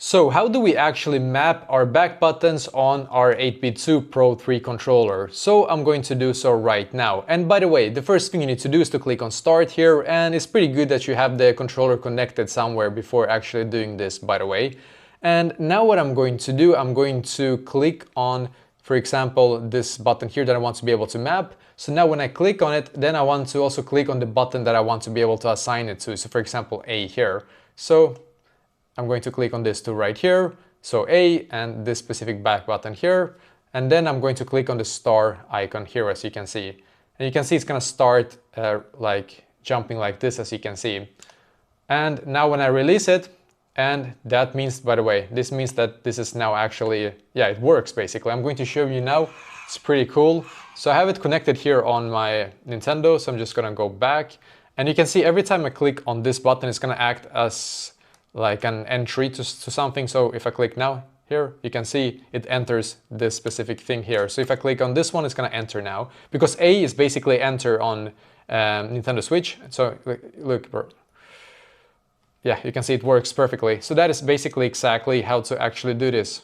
So how do we actually map our back buttons on our 8BitDo Pro 3 controller? So I'm going to do so right now. And by the way, the first thing you need to do is to click on Start here, and it's pretty good that you have the controller connected somewhere before actually doing this, by the way. And now what I'm going to do, I'm going to click on, for example, this button here that I want to be able to map. So now when I click on it, then I want to also click on the button that I want to be able to assign it to. So for example, A here. So I'm going to click on this two right here, so A, and this specific back button here, and then I'm going to click on the star icon here, as you can see. And you can see it's gonna start like jumping like this, as you can see. And now when I release it, and that means, by the way, this means that this is now actually, yeah, it works basically. I'm going to show you now, it's pretty cool. So I have it connected here on my Nintendo, so I'm just gonna go back, and you can see every time I click on this button, it's gonna act as like an entry to something. So if I click now here, you can see it enters this specific thing here. So if I click on this one, it's going to enter now, because A is basically enter on Nintendo Switch. So look, bro. Yeah, you can see it works perfectly. So that is basically exactly how to actually do this.